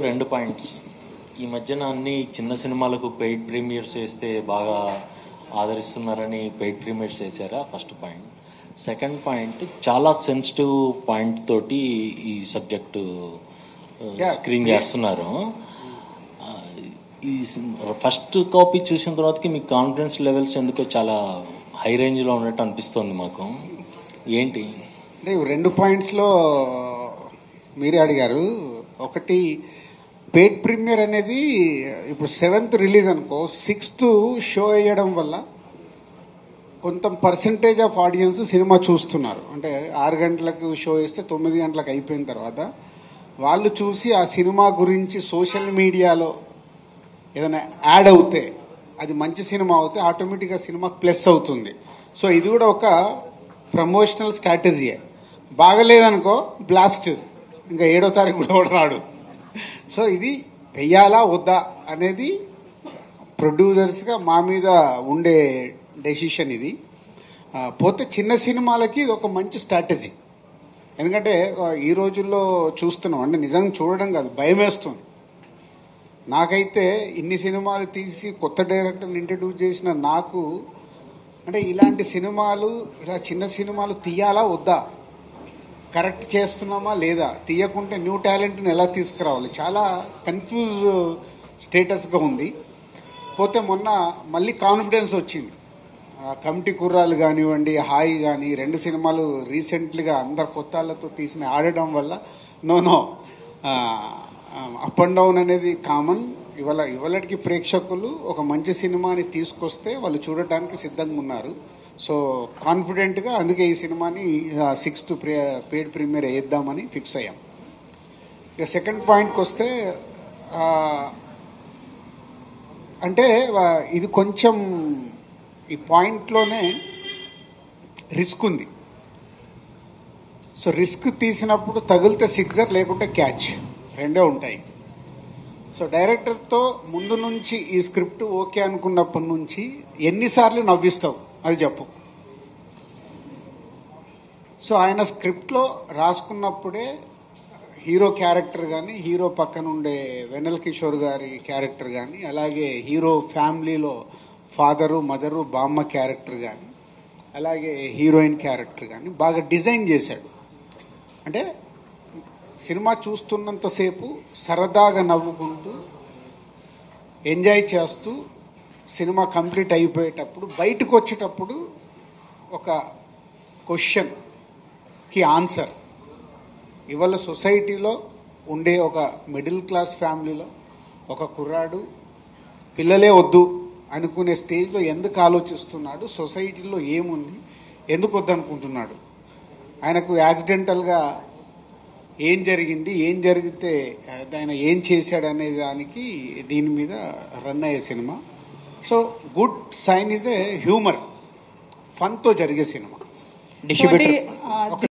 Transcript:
రెండు పాయింట్స్. ఈ మధ్యన అన్ని చిన్న సినిమాలకు పెయిడ్ ప్రీమియర్స్ వేస్తే బాగా ఆదరిస్తున్నారని పెయిడ్ ప్రీమియర్స్ వేసారా? First point. సెకండ్ పాయింట్, చాలా సెన్సిటివ్ పాయింట్ తోటి ఈ సబ్జెక్టు స్క్రీన్ చేస్తున్నారు. ఈ ఫస్ట్ కాపీ చూసిన తర్వాతకి మీ కాన్ఫిడెన్స్ లెవెల్స్ ఎందుకో చాలా హై రేంజ్లో ఉన్నట్టు అనిపిస్తుంది మాకు. ఏంటి అంటే రెండు పాయింట్స్లో మీరే అడిగారు. ఒకటి, పెయిడ్ ప్రీమియర్ అనేది ఇప్పుడు 7th రిలీజ్ అనుకో, 6th షో వేయడం వల్ల కొంత పర్సంటేజ్ ఆఫ్ ఆడియన్స్ సినిమా చూస్తున్నారు. అంటే 6 గంటలకు షో వేస్తే 9 గంటలకు అయిపోయిన తర్వాత వాళ్ళు చూసి ఆ సినిమా గురించి సోషల్ మీడియాలో ఏదైనా యాడ్ అవుతే, అది మంచి సినిమా అవుతే ఆటోమేటిక్గా సినిమాకి ప్లస్ అవుతుంది. సో ఇది కూడా ఒక ప్రమోషనల్ స్ట్రాటజీయే. బాగలేదనుకో బ్లాస్ట్, ఇంకా 7వ తారీఖు కూడా రాడు. సో ఇది వెయ్యాలా వద్దా అనేది ప్రొడ్యూసర్స్గా మా మీద ఉండే డెసిషన్ ఇది. పోతే చిన్న సినిమాలకి ఇది ఒక మంచి స్ట్రాటజీ. ఎందుకంటే ఈ రోజుల్లో చూస్తున్నాం, అంటే నిజంగా చూడడం కాదు, భయం వేస్తుంది. నాకైతే ఇన్ని సినిమాలు తీసి కొత్త డైరెక్టర్ని ఇంట్రడ్యూస్ చేసిన నాకు, అంటే ఇలాంటి సినిమాలు, ఇలా చిన్న సినిమాలు తీయాలా వద్దా, కరెక్ట్ చేస్తున్నామా లేదా, తీయకుంటే న్యూ టాలెంట్ని ఎలా తీసుకురావాలి, చాలా కన్ఫ్యూజ్ స్టేటస్గా ఉంది. పోతే మొన్న మళ్ళీ కాన్ఫిడెన్స్ వచ్చింది. కమిటీ కుర్రాలు కానివ్వండి, హాయి కానీ, 2 సినిమాలు రీసెంట్లీగా అందరు కొత్త వాళ్ళతో తీసిన ఆడడం వల్ల నో అప్ అండ్ డౌన్ అనేది కామన్. ఇవాళకి ప్రేక్షకులు ఒక మంచి సినిమాని తీసుకొస్తే వాళ్ళు చూడటానికి సిద్ధంగా ఉన్నారు. సో కాన్ఫిడెంట్గా అందుకే ఈ సినిమాని 6th పెయిడ్ ప్రీమియర్ వేద్దామని ఫిక్స్ అయ్యాం. ఇక సెకండ్ పాయింట్కి వస్తే, అంటే ఇది కొంచెం ఈ పాయింట్లోనే రిస్క్ ఉంది. సో రిస్క్ తీసినప్పుడు తగిలితే సిక్సర్, లేకుంటే క్యాచ్, రెండే ఉంటాయి. సో డైరెక్టర్తో ముందు నుంచి ఈ స్క్రిప్ట్ ఓకే అనుకున్నప్పటి నుంచి ఎన్నిసార్లు నవ్విస్తావు అది చెప్పు. సో ఆయన స్క్రిప్ట్లో రాసుకున్నప్పుడే హీరో క్యారెక్టర్ కానీ, హీరో పక్కన ఉండే వెన్నెల కిషోర్ గారి క్యారెక్టర్ కానీ, అలాగే హీరో ఫ్యామిలీలో ఫాదరు, మదరు, బామ్మ క్యారెక్టర్ కానీ, అలాగే హీరోయిన్ క్యారెక్టర్ కానీ బాగా డిజైన్ చేశాడు. అంటే సినిమా చూస్తున్నంతసేపు సరదాగా నవ్వుకుంటూ ఎంజాయ్ చేస్తూ సినిమా కంప్లీట్ అయిపోయేటప్పుడు బయటకు వచ్చేటప్పుడు ఒక క్వశ్చన్కి ఆన్సర్. ఇవాళ సొసైటీలో ఉండే ఒక మిడిల్ క్లాస్ ఫ్యామిలీలో ఒక కుర్రాడు పిల్లలే వద్దు అనుకునే స్టేజ్లో ఎందుకు ఆలోచిస్తున్నాడు, సొసైటీలో ఏముంది, ఎందుకు వద్దనుకుంటున్నాడు, ఆయనకు యాక్సిడెంటల్గా ఏం జరిగింది, ఏం జరిగితే ఆయన ఏం చేశాడు అనే దానికి దీని మీద రన్ అయ్యే సినిమా. So good sign is a humour, ఫన్తో జరిగే సినిమా. డిస్ట్రిబ్యూటర్